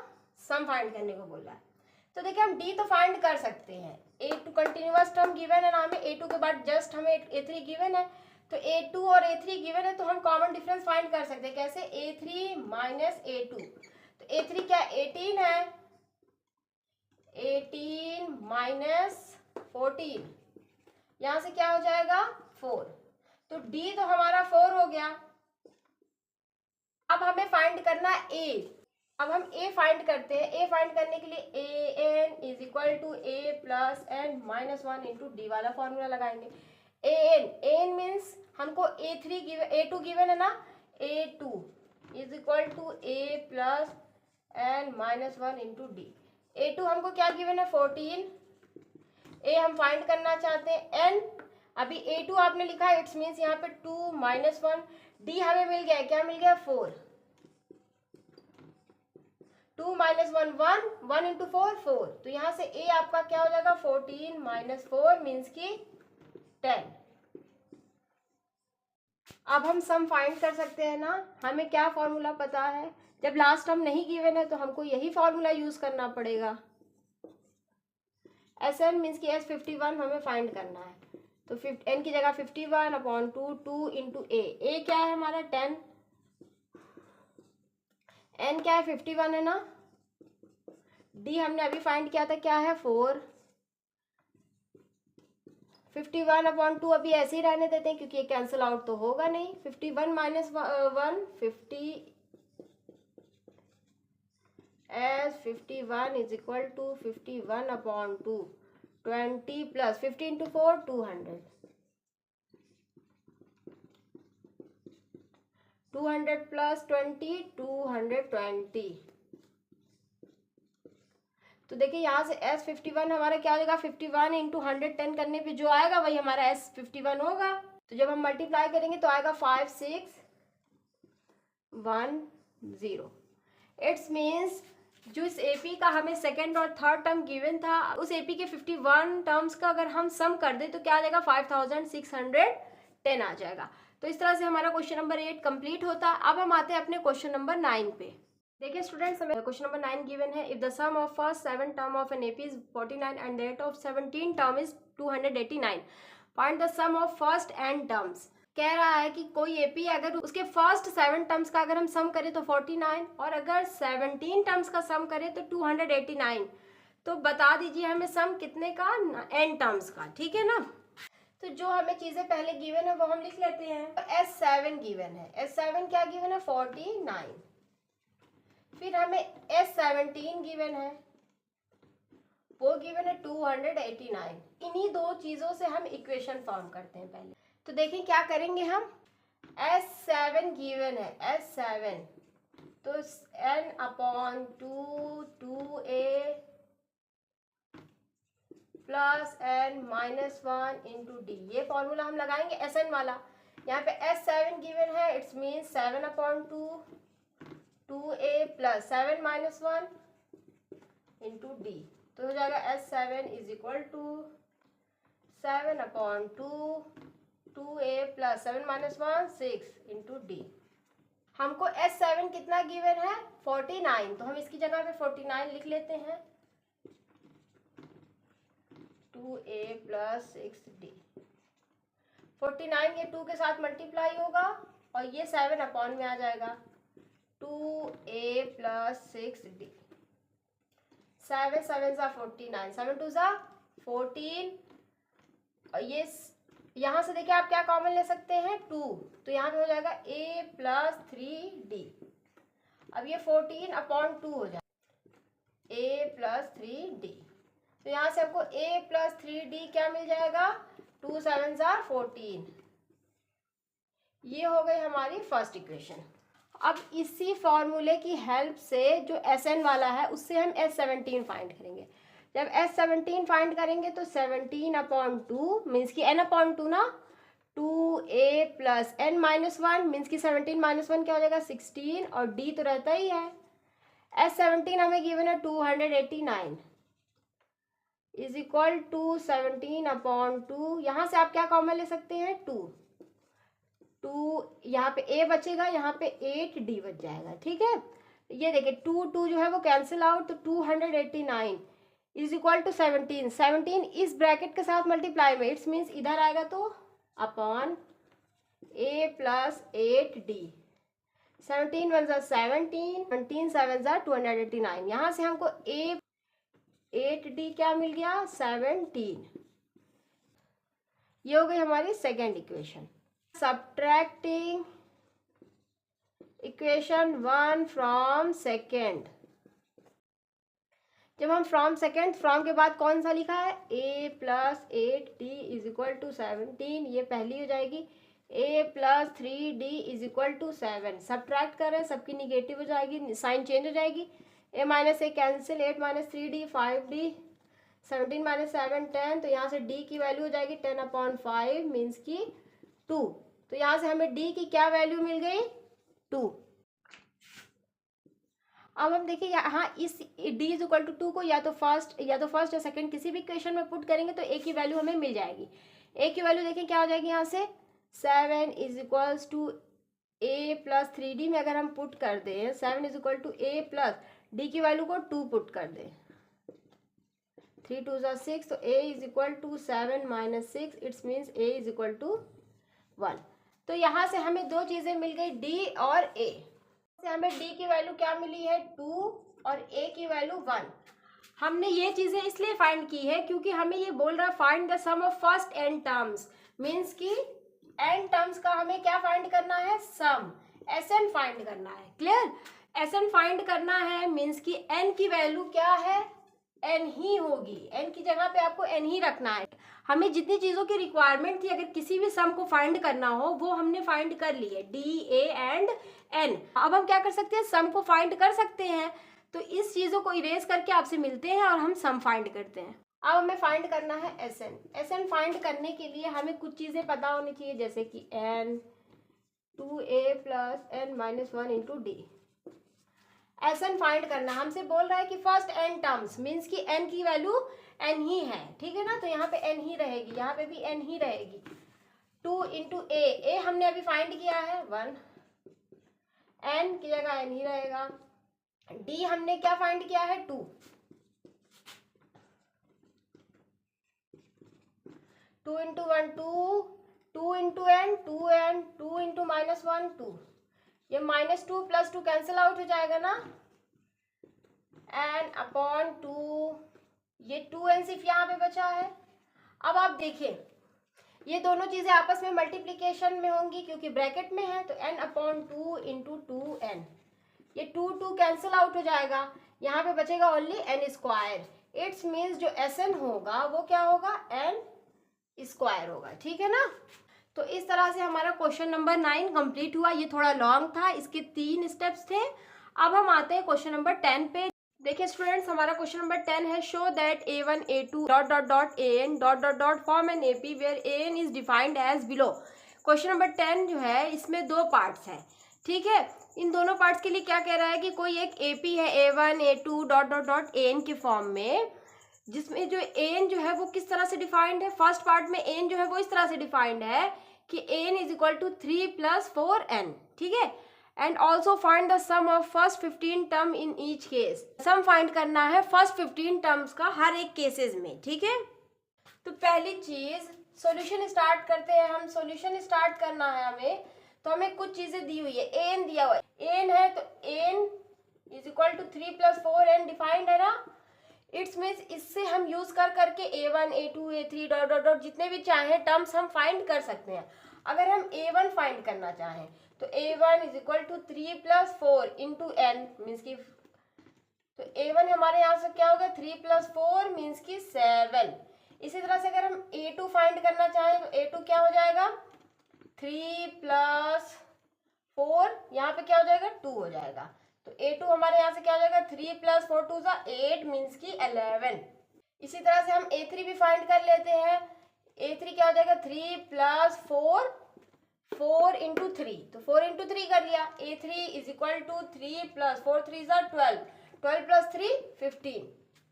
सम फाइंड करने को बोल रहा है। तो देखिए हम D तो फाइंड कर सकते हैं, A2 कंटिन्यूअस टर्म गिवन है ना हमें, A2 के बाद जस्ट हमें A3 गिवन है, तो A2 और A3 गिवन है तो हम कॉमन डिफरेंस फाइंड कर सकते हैं। कैसे, A3 माइनस A2, तो A3 क्या 18 है, 18 माइनस 14, यहाँ से क्या हो जाएगा 4, तो D तो हमारा 4 हो गया। अब हमें फाइंड करना A। अब हम A फाइंड करते हैं। A फाइंड करने के लिए AN is equal to A plus N minus 1 into d वाला फॉर्मूला लगाएंगे। AN मीन्स हमको A3 गिवन, A2 गिवन है ना, A2 is equal to A plus N minus 1 into d. A2 हमको क्या गिवन है 14, A हम फाइंड करना चाहते हैं N, अभी A2 आपने लिखा है, इट्स मीन्स यहाँ पे 2 माइनस 1, D हमें मिल गया, क्या मिल गया 4, 2 माइनस 1 1, 1 इंटू 4 4, तो यहाँ से A आपका क्या हो जाएगा 14 माइनस 4 मीन्स की 10। अब हम सम फाइंड कर सकते हैं ना, हमें क्या फॉर्मूला पता है, जब लास्ट टर्म नहीं गिवन है तो हमको यही फॉर्मूला यूज करना पड़ेगा। एस एन मीन्स की एस 51 हमें फाइंड करना है, तो एन की जगह 51/2, 2 इंटू ए क्या है हमारा 10, एन क्या है 51 है ना, डी हमने अभी फाइंड किया था क्या है 4, 51/2 अभी ऐसे ही रहने देते हैं क्योंकि ये कैंसिल आउट तो होगा नहीं, 51 minus 1 50 S 51 is equal to 51/2, 20 plus 50 into 4 200, 200 plus 20 220। तो देखिए यहाँ से S51 हमारा क्या हो जाएगा 51 इंटू 110 करने पे जो आएगा वही हमारा S51 होगा। तो जब हम मल्टीप्लाई करेंगे तो आएगा 5610। इट्स मीन्स जो इस एपी का हमें सेकेंड और थर्ड टर्म गिवन था उस एपी के 51 टर्म्स का अगर हम सम कर दें तो क्या आ जाएगा 5610 आ जाएगा। तो इस तरह से हमारा क्वेश्चन नंबर 8 कंप्लीट होता है। अब हम आते हैं अपने क्वेश्चन नंबर 9 पे। देखिए स्टूडेंट्स, हमें क्वेश्चन नंबर 9 गिवन है, if the sum of first 7 term of an AP is 49 and that of 17 term is 289, find the sum of first n terms. कह रहा है कि कोई एपी अगर उसके फर्स्ट 7 टर्म्स का अगर हम सम करें तो 49 और अगर 17 टर्म्स का सम करें तो 289। तो बता दीजिए हमें सम कितने का, एन टर्म्स का, ठीक है ना। तो जो हमें चीजें पहले गिवन है वो हम लिख लेते हैं। तो S7 गिवन है, S7 क्या गिवन है 49, फिर हमें S17 गिवन है, वो गिवन है 289। इन्हीं दो चीजों से हम इक्वेशन फॉर्म करते हैं पहले। तो देखें क्या करेंगे हम, S7 गिवन है, S7 तो n/2 2a plus n-1 into d, ये फॉर्मूला हम लगाएंगे Sn वाला। यहाँ पे S7 गिवन है, it's mean 7/2 2a plus 7-1 into d, तो हो जाएगा S7 is equal to 7/2 2a plus 7-1 6 into d. हमको S7 कितना गिवन है 49, तो हम इसकी जगह पे 49 लिख लेते हैं, 2a प्लस 6d। 49 ये 2 के साथ मल्टीप्लाई होगा और ये 7 अपॉन में आ जाएगा, 2a प्लस 6d। 7 7 सा 49, 7 2 सा 14, और ये यहाँ से देखिए आप क्या कॉमन ले सकते हैं 2, तो यहाँ पे हो जाएगा a प्लस 3d। अब ये 14/2 हो जाएगा a प्लस 3d, तो यहाँ से आपको a प्लस 3d क्या मिल जाएगा 2 7 सा 14। ये हो गई हमारी फर्स्ट इक्वेशन। अब इसी फॉर्मूले की हेल्प से जो Sn वाला है उससे हम S17 फाइंड करेंगे। जब S17 फाइंड करेंगे तो 17/2 मीन्स की n/2 ना, 2a प्लस n-1 मीन्स की 17-1 क्या हो जाएगा 16, और d तो रहता ही है। S17 हमें गिवन है 289 इज इक्वल टू 17/2, यहाँ से आप क्या कॉमन ले सकते हैं 2 यहाँ पे a बचेगा, यहाँ पे 8d बच जाएगा, ठीक है। ये देखिए 2 जो है वो कैंसिल आउट, तो 289 इज इक्वल टू 17 इस ब्रैकेट के साथ मल्टीप्लाई में, इट्स मीन्स इधर आएगा तो अपॉन a प्लस 8d, 17 1 17, 17 7 289। यहाँ से हमको a 8d क्या मिल गया 17। ये हो गई हमारी second equation. Subtracting equation 1 from second, जब हम फ्रॉम सेकेंड, फ्रॉम के बाद कौन सा लिखा है a plus 8d is equal to 17, ये पहली हो जाएगी। a plus 3d is equal to 7, subtract कर रहे हैं, सबकी निगेटिव हो जाएगी, साइन चेंज हो जाएगी, a minus a cancel, 8 minus 3d 5d, 17 minus 7 10, तो यहाँ से d की वैल्यू हो जाएगी 10/5 मीन्स की 2। तो यहाँ से हमें d की क्या वैल्यू मिल गई 2। अब हम देखिए यहाँ इस d इज इक्वल टू 2 को या तो फर्स्ट या सेकंड किसी भी इक्वेशन में पुट करेंगे तो a की वैल्यू हमें मिल जाएगी। a की वैल्यू देखें क्या हो जाएगी, यहाँ से 7 is equals to a plus 3d में अगर हम पुट कर दें 7 is equal to a plus d की वैल्यू को 2 पुट कर दें, 3 2 ज़ा 6, तो a is equal to 7 minus 6, it's means a is equal to 1। तो यहाँ से हमें दो चीज़ें मिल गई, d और a। से हमें d की वैल्यू क्या मिली है 2 और a की वैल्यू 1। हमने ये चीज़ें इसलिए फाइंड की है क्योंकि हमें ये बोल रहा है find the sum of first n terms, means कि n टर्म्स का हमें क्या फाइंड करना है, सम, Sn फाइंड करना है। क्लियर? Sn फाइंड करना है मीन्स कि n की वैल्यू क्या है, n ही होगी, n की जगह पे आपको n ही रखना है। हमें जितनी चीज़ों की रिक्वायरमेंट थी अगर किसी भी सम को फाइंड करना हो वो हमने फाइंड कर ली है, d, a एंड n। अब हम क्या कर सकते हैं, सम को फाइंड कर सकते हैं। तो इस चीज़ों को इरेज करके आपसे मिलते हैं और हम सम फाइंड करते हैं। अब हमें फाइंड करना है Sn। Sn फाइंड करने के लिए हमें कुछ चीज़ें पता होनी चाहिए, जैसे कि n 2a plus n minus 1 into D. Sn find करना, हमसे बोल रहा है कि फर्स्ट n टर्म्स, मीन्स कि n की वैल्यू n ही है, ठीक है ना, तो यहाँ पे n ही रहेगी, यहाँ पे भी n ही रहेगी। 2 इंटू a हमने अभी फाइंड किया है 1, n की जगह n ही रहेगा। d हमने क्या फाइंड किया है 2, 2 into 1 2, 2 into n 2n, 2 into minus 1 2, ये माइनस 2 प्लस 2 कैंसिल आउट हो जाएगा ना, n अपॉन 2, ये 2n सिर्फ यहाँ पे बचा है। अब आप देखिए ये दोनों चीज़ें आपस में मल्टीप्लिकेशन में होंगी क्योंकि ब्रैकेट में है, तो n अपॉन 2 इंटू 2n, ये 2 2 कैंसिल आउट हो जाएगा, यहाँ पे बचेगा only n square. It's means जो Sn होगा वो क्या होगा, n स्क्वायर होगा, ठीक है ना। तो इस तरह से हमारा क्वेश्चन नंबर 9 कंप्लीट हुआ। ये थोड़ा लॉन्ग था, इसके 3 स्टेप्स थे। अब हम आते हैं क्वेश्चन नंबर 10 पे। देखिए स्टूडेंट्स, हमारा क्वेश्चन नंबर 10 है, show that a1 a2 dot dot dot an dot dot dot form an AP where an is defined as below. Question number 10 जो है इसमें दो पार्ट्स हैं, ठीक है। इन दोनों पार्ट्स के लिए क्या कह रहा है कि कोई एक AP है a1 a2 dot dot dot an के फॉर्म में, जिसमें जो an जो है वो किस तरह से डिफाइंड है। फर्स्ट पार्ट में an जो है वो इस तरह से डिफाइंड है कि an is equal to 3 plus 4n, ठीक है। And also find the sum of first 15 term in each case. Sum find करना है फर्स्ट 15 टर्म्स का हर एक केसेस में, ठीक है। तो पहली चीज सॉल्यूशन स्टार्ट करते हैं हम। सॉल्यूशन स्टार्ट करना है हमें, तो हमें कुछ चीजें दी हुई है, an दिया हुआ है, an है तो an is equal to 3 plus 4n defined है ना। इट्स मीन्स इससे हम यूज कर करके a1 a2 a3 dot dot dot जितने भी चाहे टर्म्स हम फाइंड कर सकते हैं। अगर हम a1 फाइंड करना चाहें तो a1 is equal to 3 plus 4 into n, means की, तो a1 हमारे यहाँ से क्या होगा 3 प्लस 4 मीन्स की 7। इसी तरह से अगर हम a2 फाइंड करना चाहें तो a2 क्या हो जाएगा 3 प्लस 4, यहाँ पे क्या हो जाएगा 2 हो जाएगा। तो a2 हमारे यहाँ से क्या हो जाएगा 3 प्लस 4 2 ज़ा 8 मीन्स की 11। इसी तरह से हम a3 भी फाइंड कर लेते हैं। a3 क्या हो जाएगा 3 प्लस 4 इंटू 3, तो 4 इंटू 3 कर लिया। a3 is equal to 3 plus 4 3 ज़ा 12, 12 प्लस 3 15।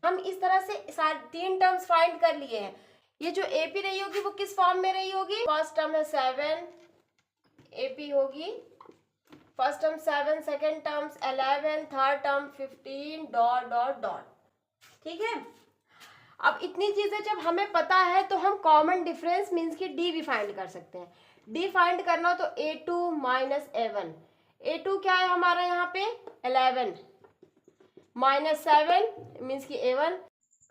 हम इस तरह से सारे 3 टर्म्स फाइंड कर लिए हैं। ये जो AP रही होगी वो किस फॉर्म में रही होगी, फर्स्ट टर्म है 7 AP होगी, first term 7, second terms 11, third term 15 dot dot dot, ठीक है। अब इतनी चीजें जब हमें पता है तो हम कॉमन डिफरेंस मीन्स की D भी फाइंड कर सकते हैं। D फाइंड करना हो तो a2 माइनस a1, a2 क्या है हमारा यहाँ पे 11 माइनस 7 मीन्स की a1,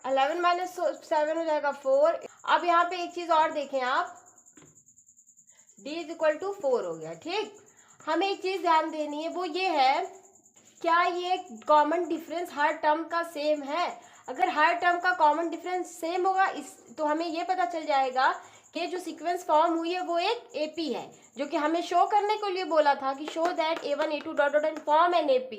11 माइनस 7 हो जाएगा 4। अब यहाँ पे एक चीज और देखें आप, D इज इक्वल टू 4 हो गया, ठीक। हमें एक चीज ध्यान देनी है, वो ये है क्या ये कॉमन डिफरेंस हर टर्म का सेम है। अगर हर टर्म का कॉमन डिफरेंस सेम होगा तो हमें ये पता चल जाएगा कि जो सीक्वेंस फॉर्म हुई है वो एक AP है, जो कि हमें शो करने के लिए बोला था कि show that a1 a2 dot dot and form an AP,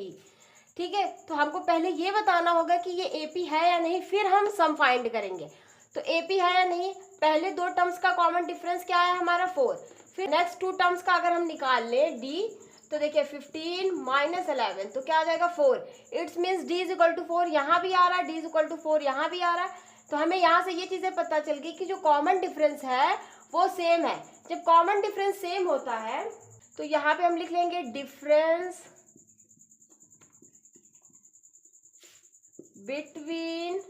ठीक है। तो हमको पहले ये बताना होगा कि ये AP है या नहीं, फिर हम सम फाइंड करेंगे। तो AP है या नहीं, पहले दो टर्म्स का कॉमन डिफरेंस क्या है हमारा 4, फिर नेक्स्ट 2 टर्म्स का अगर हम निकाल लें D, तो देखिए 15 माइनस 11 तो क्या आ जाएगा 4। It's means D is equal to 4, यहाँ भी आ रहा है, D इज इक्वल टू 4 यहाँ भी आ रहा है। तो हमें यहाँ से ये चीज़ें पता चल गई कि जो कॉमन डिफरेंस है वो सेम है। जब कॉमन डिफरेंस सेम होता है तो यहाँ पे हम लिख लेंगे difference between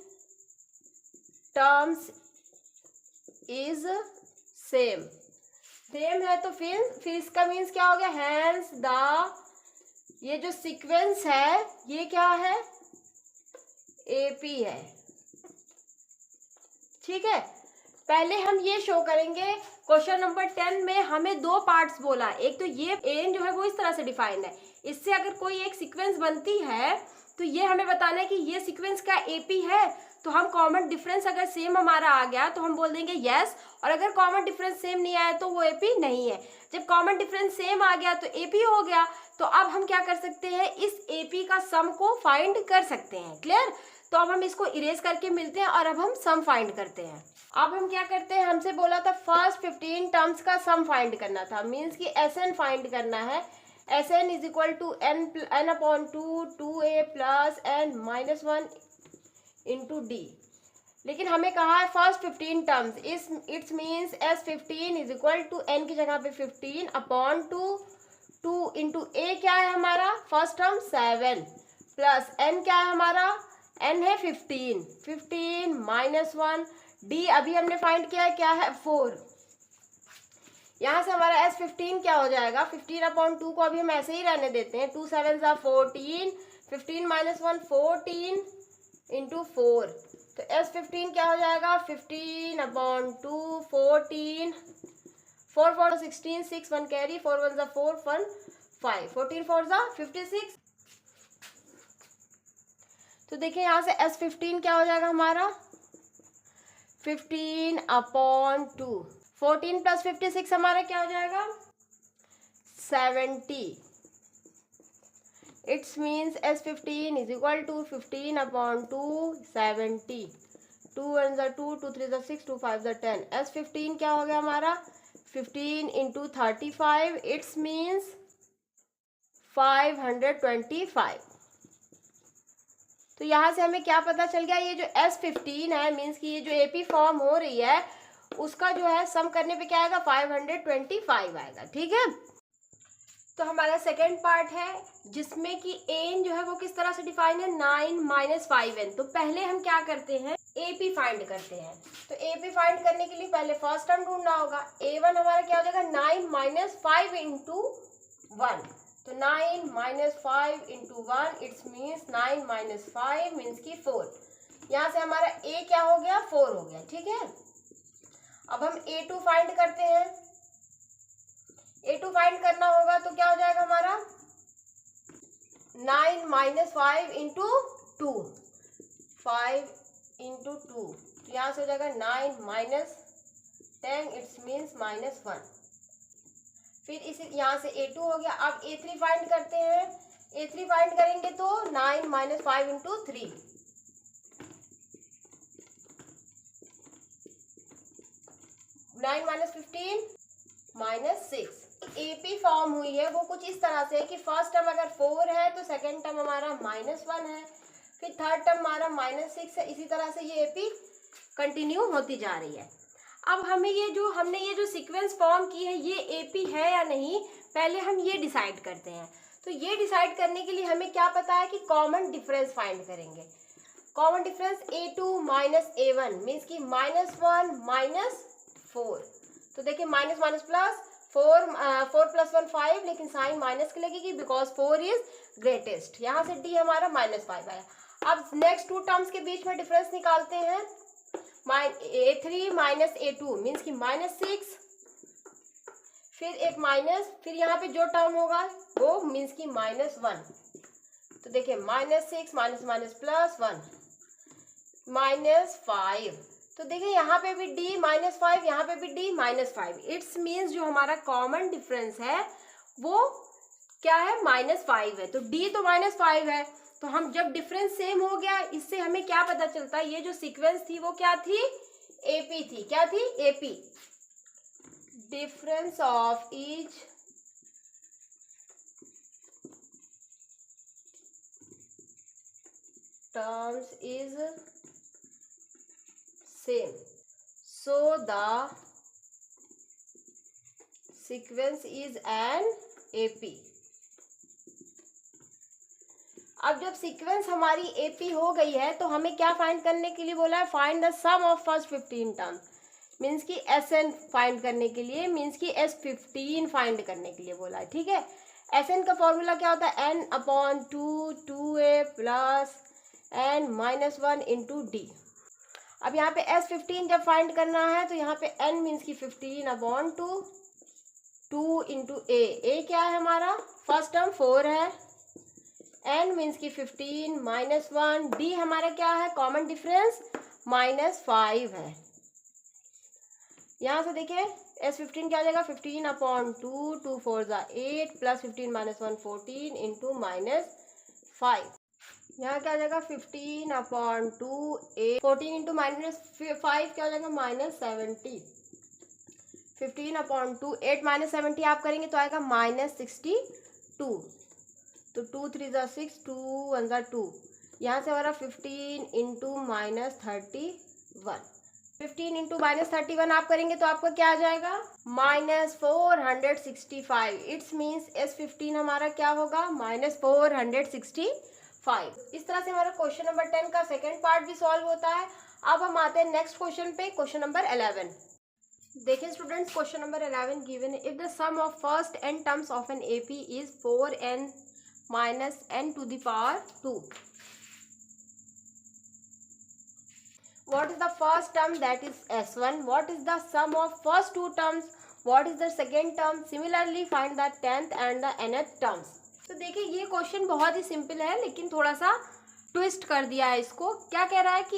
terms is same, same है तो फिर इसका मीन्स क्या हो गया, हैंस द, ये जो सीक्वेंस है ये क्या है, एपी है। ठीक है, पहले हम ये शो करेंगे। क्वेश्चन नंबर 10 में हमें दो पार्ट्स बोला, एक तो ये एन जो है वो इस तरह से डिफाइंड है, इससे अगर कोई एक सीक्वेंस बनती है तो ये हमें बताना है कि ये सीक्वेंस का एपी है, तो हम कॉमन डिफरेंस अगर सेम हमारा आ गया तो हम बोल देंगे यस, और अगर कॉमन डिफरेंस सेम नहीं आया तो वो एपी नहीं है। जब कॉमन डिफरेंस सेम आ गया तो एपी हो गया, तो अब हम क्या कर सकते हैं, इस एपी का सम को फाइंड कर सकते हैं। क्लियर, तो अब हम इसको इरेज करके मिलते हैं और अब हम सम फाइंड करते हैं। अब हम क्या करते हैं, हमसे बोला था फर्स्ट 15 टर्म्स का सम फाइंड करना था, मीन्स कि एसएन फाइंड करना है। SN is equal to n upon 2a plus n minus 1 into d. लेकिन हमें कहा है first 15 terms, it's means S15 is equal to n की जगह पे 15 अपॉन 2 इंटू ए क्या है हमारा फर्स्ट टर्म 7 प्लस एन क्या है हमारा, एन है 15 माइनस 1, डी अभी हमने फाइंड किया है क्या है 4। यहाँ से हमारा S15 क्या हो जाएगा, 15 अपॉन 2 को अभी हम ऐसे ही रहने देते हैं, 2 7 14, 15 माइनस 1 14 इंटू 4, तो S15 क्या हो जाएगा, 15 अपॉन 2 14, 4 4 16, 6 1 कैरी, 4 1 4 1 5, 14 4 56। तो देखिए यहाँ से S15 क्या हो जाएगा हमारा, 15 अपॉन 2, 14 प्लस 56 हमारा क्या हो जाएगा 70। It's means S15 is equal to 15 upon 2 70, 2 1 2, 2 3 6, 2 5 10। S15 क्या हो गया हमारा 15 इंटू 35, इट्स मीन्स 525। तो यहाँ से हमें क्या पता चल गया, ये जो S15 है मीन्स कि ये जो एपी फॉर्म हो रही है उसका जो है सम करने पे क्या आएगा 525 आएगा। ठीक है, तो हमारा सेकेंड पार्ट है जिसमें कि एन जो है वो किस तरह से डिफाइन है, 9 माइनस 5n। तो पहले हम क्या करते हैं, एपी फाइंड करते हैं। तो एपी फाइंड करने के लिए पहले फर्स्ट टर्म ढूंढना होगा, a1 हमारा क्या हो जाएगा 9 माइनस 5 इंटू 1, तो 9 minus 5 into 1, it's means 9 minus 5 means की 4। यहाँ से हमारा a क्या हो गया 4 हो गया। ठीक है, अब हम a2 फाइंड करते हैं। a2 फाइंड करना होगा तो क्या हो जाएगा हमारा 9 माइनस 5 इंटू 2, 5 इंटू 2, तो यहाँ से हो जाएगा 9 माइनस 10, इट्स मीन्स माइनस 1। फिर इसी यहाँ से a2 हो गया। अब a3 फाइंड करते हैं। a3 फाइंड करेंगे तो 9 minus 5 into 3, 9 minus 15 minus 6। AP form हुई है वो कुछ इस तरह से कि फर्स्ट टर्म अगर 4 है तो सेकंड टर्म हमारा -1 है, फिर थर्ड टर्म हमारा -6 है। इसी तरह से ये एपी कंटिन्यू होती जा रही है। अब हमें हमने ये जो सीक्वेंस फॉर्म की है ये एपी है या नहीं, पहले हम ये डिसाइड करते हैं। तो ये डिसाइड करने के लिए हमें क्या पता है कि कॉमन डिफरेंस फाइंड करेंगे। Common difference a2 minus a1 means की -1 माइनस 4। तो देखिए माइनस माइनस प्लस 4 प्लस 1 5, लेकिन साइन माइनस की लगेगी बिकॉज 4 इज ग्रेटेस्ट। यहाँ से d हमारा -5 आया। अब नेक्स्ट टू टर्म्स के बीच में डिफरेंस निकालते हैं। a3 माइनस a2 मीन्स की -6, फिर एक माइनस, फिर यहाँ पे जो टर्म होगा वो मीन्स की -1। तो देखिए -6 माइनस माइनस प्लस 1 -5। तो देखिए यहाँ पे भी d -5, यहाँ पे भी d -5। इट्स मीन्स जो हमारा कॉमन डिफरेंस है वो क्या है -5 है। तो d तो -5 है, तो हम जब डिफरेंस सेम हो गया इससे हमें क्या पता चलता है, ये जो सीक्वेंस थी वो क्या थी, एपी थी। क्या थी, AP. Difference of each terms is same, so the sequence is an AP। अब जब सीक्वेंस हमारी एपी हो गई है तो हमें क्या फाइंड करने के लिए बोला है, find the sum of first 15 term, means की एसएन फाइंड करने के लिए, मीन्स की S15 फाइंड करने के लिए बोला है। ठीक है, एसएन का फॉर्मूला क्या होता है, n/2 2a plus n-1 into D. अब यहाँ पे S15 जब फाइंड करना है तो यहाँ पे n मीन्स की 15/2 2 इंटू ए क्या है हमारा, फर्स्ट टर्म 4 है, n मीन्स की 15 -1, d हमारा क्या है, कॉमन डिफरेंस -5 है। यहाँ से देखिए S15 क्या आ जाएगा, 15/2 2 4 8 प्लस 15 -1 14 इंटू -5। यहाँ क्या आ जाएगा, 15/2 8 14 इंटू -5 क्या हो जाएगा, -70। 15/2 8 -70 आप करेंगे तो आएगा -62। तो 2 3 6 2 1 2, यहाँ से हमारा 15 इंटू -31। 15 इंटू -31 आप करेंगे तो आपका क्या आ जाएगा, -465। इट्स मीन्स S15 हमारा क्या होगा, -465। इस तरह से हमारा क्वेश्चन नंबर 10 का सेकेंड पार्ट भी सॉल्व होता है। अब हम आते हैं नेक्स्ट क्वेश्चन पे, क्वेश्चन नंबर 11। देखिए स्टूडेंट्स, क्वेश्चन नंबर 11 गिवन है, if the sum of first n terms of an AP is 4n minus n to the power 2. What is the first term, that is S1? What is the sum of first two terms? What is the second term? Similarly find the 10th and the nth terms. तो देखिए ये क्वेश्चन बहुत ही सिंपल है लेकिन थोड़ा सा ट्विस्ट कर दिया है इसको। क्या कह रहा है कि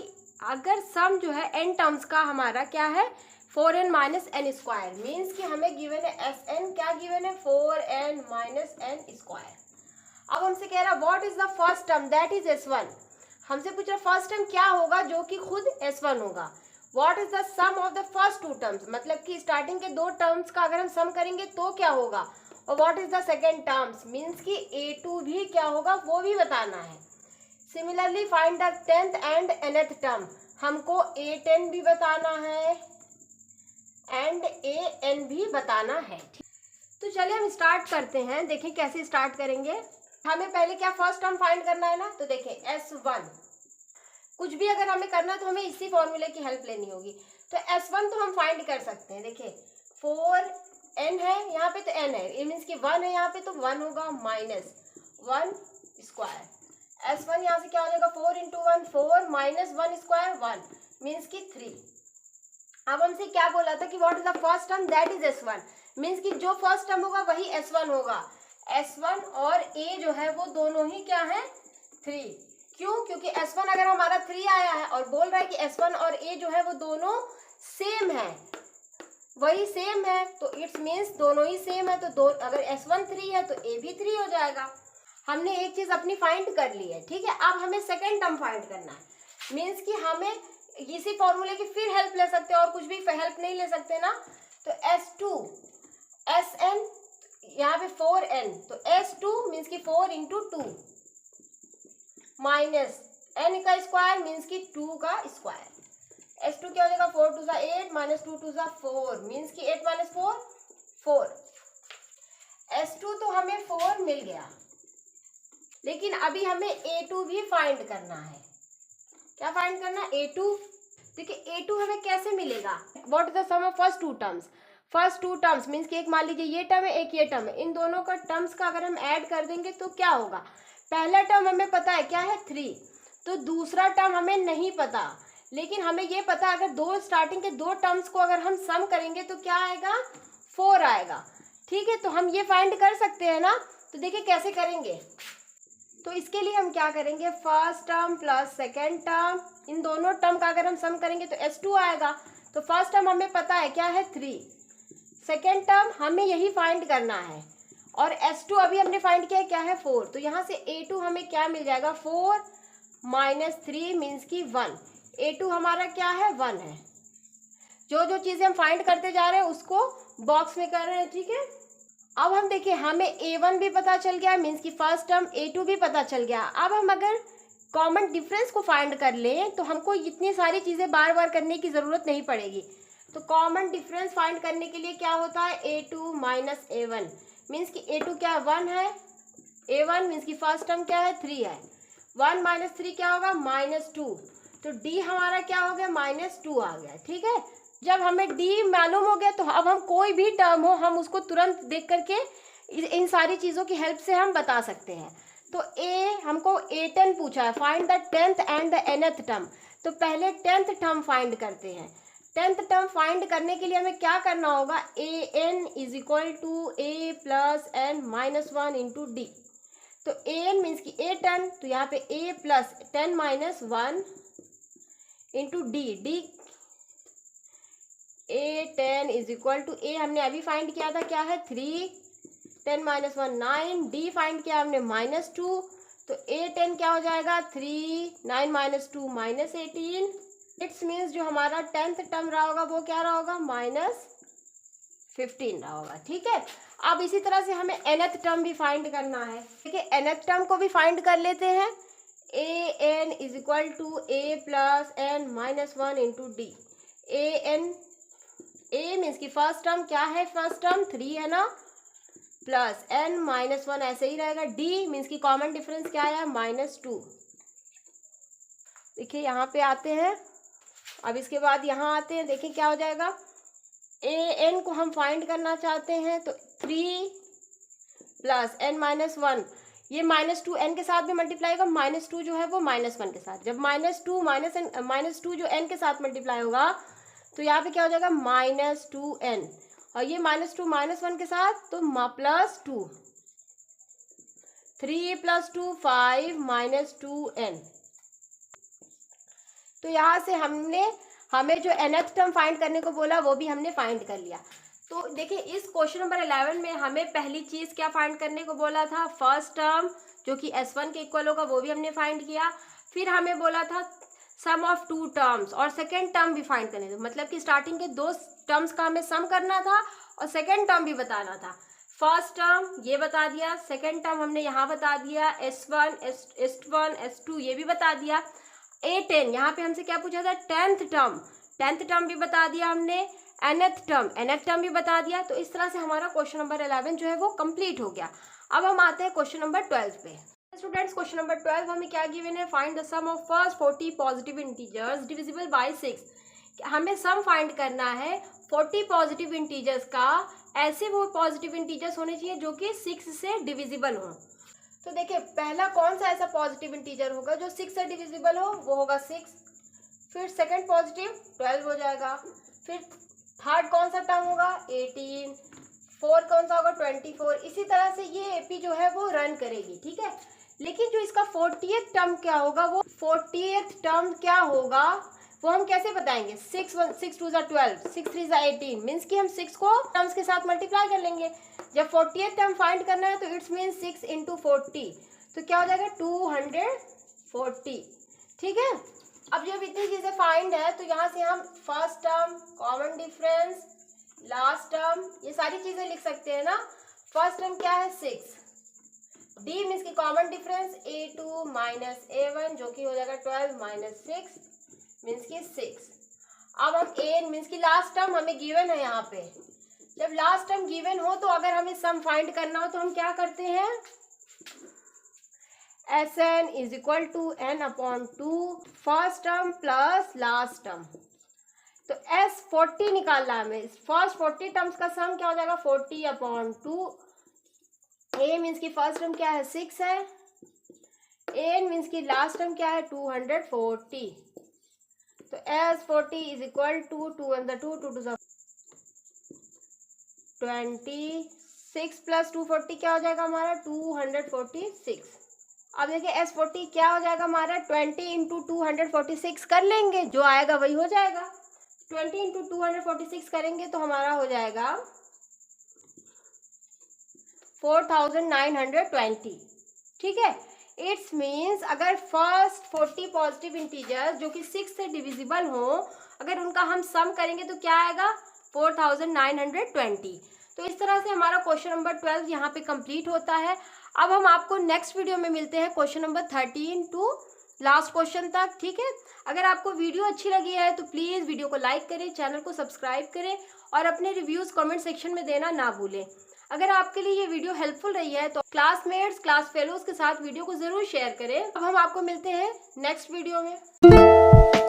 अगर सम जो है n टर्म्स का हमारा क्या है, 4n minus N square, means कि हमें गिवन है Sn, क्या गिवन है, 4n माइनस एन स्क्वायर। अब हमसे कह रहा है what is the first term, that is S1। हमसे पूछ रहा फर्स्ट टर्म क्या होगा जो कि खुद S1 होगा। What is the sum of the first two terms, मतलब कि स्टार्टिंग के दो टर्म्स का अगर हम सम करेंगे तो क्या होगा। और what is the second terms, means कि A2 भी क्या होगा वो भी बताना है। Similarly find the 10th and nth term, हमको A10 भी बताना है एंड AN भी बताना है। तो चलिए हम स्टार्ट करते हैं, देखें कैसे स्टार्ट करेंगे। हमें पहले क्या फर्स्ट टर्म फाइंड करना है ना, तो देखें S1, कुछ भी अगर हमें करना है तो हमें इसी फॉर्मूले की हेल्प लेनी होगी। तो S1 तो हम फाइंड कर सकते हैं, देखिए 4n है यहाँ पे तो n है, ये मीन्स कि 1 है यहाँ पे तो 1 होगा -1 स्क्वायर। S1 यहाँ से क्या हो जाएगा, 4 इंटू 1 4 -1 स्क्वायर 1 मीन्स की 3। अब हमसे क्या बोला था कि what is the first term, that is S1, means कि जो फर्स्ट टर्म होगा वही S1 होगा। S1 और A जो है वो दोनों ही क्या है, 3। क्यों, क्योंकि S1 अगर हमारा 3 आया है और बोल रहा है कि S1 और A जो है वो दोनों सेम है, वही सेम है, तो इट्स मीन्स दोनों ही सेम है। तो दो अगर S1 3 है तो A भी 3 हो जाएगा। हमने एक चीज अपनी फाइंड कर ली है, ठीक है। अब हमें सेकेंड टर्म फाइंड करना है, मीन्स कि हमें इसी फॉर्मूले की फिर हेल्प ले सकते हैं और कुछ भी हेल्प नहीं ले सकते ना। तो S2 Sn यहाँ पे 4n, तो S2 मीन्स की 4 इंटू 2 माइनस n का स्क्वायर मीन्स की 2 का स्क्वायर। S2 क्या हो जाएगा, 4 2 8 माइनस 2 2 4 मीन्स की 8 माइनस 4 4। S2 तो हमें 4 मिल गया, लेकिन अभी हमें A2 भी फाइंड करना है। क्या फाइंड करना है, A2। देखिए A2 हमें कैसे मिलेगा, what is the sum of first two terms. First two terms means कि एक मान लीजिए ये टर्म है एक ये टर्म है, इन दोनों का टर्म्स का अगर हम ऐड कर देंगे तो क्या होगा। पहला टर्म हमें पता है क्या है 3, तो दूसरा टर्म हमें नहीं पता, लेकिन हमें ये पता अगर दो स्टार्टिंग के दो टर्म्स को अगर हम सम करेंगे तो क्या आएगा, 4 आएगा। ठीक है, तो हम ये फाइंड कर सकते हैं ना। तो देखिए कैसे करेंगे, तो इसके लिए हम क्या करेंगे, first term plus second term, इन दोनों टर्म का अगर हम सम करेंगे तो S2 आएगा। तो फर्स्ट टर्म हमें पता है क्या है 3, सेकेंड टर्म हमें यही फाइंड करना है, और S2 अभी हमने फाइंड किया है क्या है 4। तो यहाँ से A2 हमें क्या मिल जाएगा, 4 माइनस 3 मीन्स की 1। A2 हमारा क्या है 1 है। जो जो चीज़ें हम फाइंड करते जा रहे हैं उसको बॉक्स में कर रहे हैं, ठीक है। अब हम देखिए हमें A1 भी पता चल गया मीन्स की फर्स्ट टर्म, A2 भी पता चल गया। अब हम अगर कॉमन डिफरेंस को फाइंड कर लें तो हमको इतनी सारी चीज़ें बार बार करने की ज़रूरत नहीं पड़ेगी। तो कॉमन डिफरेंस फाइंड करने के लिए क्या होता है, A2 माइनस A1 मीन्स कि A2 क्या 1 है, A1 मीन्स की फर्स्ट टर्म क्या है 3 है, 1 माइनस 3 क्या होगा -2, तो D हमारा क्या हो गया -2 आ गया। ठीक है, जब हमें D मालूम हो गया तो अब हम कोई भी टर्म हो हम उसको तुरंत देख करके इन सारी चीज़ों की हेल्प से हम बता सकते हैं। तो हमको A10 पूछा है, find the 10th and the nth term. तो पहले 10th टर्म फाइंड करते हैं। 10th टर्म फाइंड करने के लिए हमें क्या करना होगा, an is equal to a plus n minus 1 into d. तो an मीन्स की a10, तो यहाँ पे a plus 10 minus 1 into d, a10 is equal to a हमने अभी फाइंड किया था क्या है 3, 10 माइनस 1 9, डी फाइंड किया हमने -2, तो a10 क्या हो जाएगा 3, 9 माइनस 2 -18। इट्स मीन्स जो हमारा 10th टर्म रहा होगा वो क्या रहा होगा -15 रहा होगा। ठीक है, अब इसी तरह से हमें nth टर्म भी फाइंड करना है। ठीक है, nth टर्म को भी फाइंड कर लेते हैं। an is equal to a plus n minus 1 into d. a means की फर्स्ट टर्म क्या है, फर्स्ट टर्म 3 है ना, प्लस n माइनस 1 ऐसे ही रहेगा। d मीन्स की कॉमन डिफरेंस क्या है -2। देखिए यहाँ पे आते हैं, अब इसके बाद यहाँ आते हैं, देखिए क्या हो जाएगा, an को हम फाइंड करना चाहते हैं तो 3 प्लस n माइनस 1, ये -2 n के साथ भी मल्टीप्लाई होगा, -2 जो है वो -1 के साथ। जब -2 जो n के साथ मल्टीप्लाई होगा तो यहाँ पे क्या हो जाएगा -2n, और ये -2 -1 के साथ तो +2, 3 + 2 5 -2n। तो यहाँ से हमें जो nth टर्म फाइंड करने को बोला वो भी हमने फाइंड कर लिया। तो देखिए इस क्वेश्चन नंबर 11 में हमें पहली चीज़ क्या फाइंड करने को बोला था, फर्स्ट टर्म जो कि S1 के इक्वल होगा वो भी हमने फाइंड किया। फिर हमें बोला था सम ऑफ 2 टर्म्स, और सेकेंड टर्म भी फाइंड करने थे, मतलब कि स्टार्टिंग के 2 टर्म्स का हमें सम करना था और सेकेंड टर्म भी बताना था। फर्स्ट टर्म ये बता दिया, सेकेंड टर्म हमने यहाँ बता दिया, S1 S2 ये भी बता दिया। A10 यहाँ पे हमसे क्या पूछा था, 10th टर्म भी बता दिया हमने, nth टर्म भी बता दिया। तो इस तरह से हमारा क्वेश्चन नंबर 11 जो है वो कंप्लीट हो गया। अब हम आते हैं क्वेश्चन नंबर 12 पे। स्टूडेंट्स क्वेश्चन नंबर 12 हमें क्या गिवन है, find the sum of first 40 positive integers divisible by 6। हमें सम फाइंड करना है 40 पॉजिटिव इंटीजर्स का, ऐसे वो पॉजिटिव इंटीजर्स होने चाहिए जो कि 6 से डिविजिबल हो। तो देखिए पहला कौन सा ऐसा पॉजिटिव इंटीजर होगा जो 6 से डिविजिबल हो, वो होगा 6। फिर सेकंड पॉजिटिव 12 हो जाएगा। फिर थर्ड कौन सा टर्म होगा 18, फोर्थ कौन सा होगा 24। इसी तरह से ये एपी जो है वो रन करेगी। ठीक है, लेकिन जो इसका 40th टर्म क्या होगा, वो 40th टर्म क्या होगा वो हम कैसे बताएंगे, 6 2 12, 6 3 18, मीन्स कि हम 6 को टर्म्स के साथ मल्टीप्लाई कर लेंगे। जब 40th टर्म फाइंड करना है तो इट्स मीन 6 × 40, तो क्या हो जाएगा 240। ठीक है, अब जब इतनी चीज़ें फाइंड है तो यहाँ से हम first term, common difference, last term, ये सारी चीज़ें लिख सकते हैं ना। फर्स्ट टर्म क्या है 6, डी मीन्स की common difference A2 minus A1 जो कि हो जाएगा 12 माइनस 6 मीन्स की 6। अब हम एन मीन्स की लास्ट टर्म हमें गिवन है यहाँ पे। जब लास्ट टर्म गिवन हो तो अगर हमें सम फाइंड करना हो तो हम क्या करते हैं, Sn is equal to n/2 first term plus last term. तो S40 निकालना है हमें, फर्स्ट 40 टर्म्स का सम क्या हो जाएगा 40/2। a मीन्स की फर्स्ट टर्म क्या है 6 है, n मीन्स की लास्ट टर्म क्या है 240। तो S40 is equal to 2 × 2 2 2 26 plus 240 क्या हो जाएगा हमारा 246। अब देखिए S40 क्या हो जाएगा हमारा 20 × 246 कर लेंगे, जो आएगा वही हो जाएगा। 20 × 246 करेंगे तो हमारा हो जाएगा 4920। ठीक है, इट्स मीन्स अगर फर्स्ट 40 पॉजिटिव इंटीजर्स जो कि 6 से डिविजिबल हो, अगर उनका हम सम करेंगे तो क्या आएगा 4920। तो इस तरह से हमारा क्वेश्चन नंबर 12 यहाँ पे कंप्लीट होता है। अब हम आपको नेक्स्ट वीडियो में मिलते हैं question number 13 to last question तक। ठीक है, अगर आपको वीडियो अच्छी लगी है तो प्लीज़ वीडियो को लाइक करें, चैनल को सब्सक्राइब करें और अपने रिव्यूज़ कमेंट सेक्शन में देना ना भूलें। अगर आपके लिए ये वीडियो हेल्पफुल रही है तो क्लासमेट्स, क्लास फेलोज के साथ वीडियो को जरूर शेयर करें। अब हम आपको मिलते हैं नेक्स्ट वीडियो में।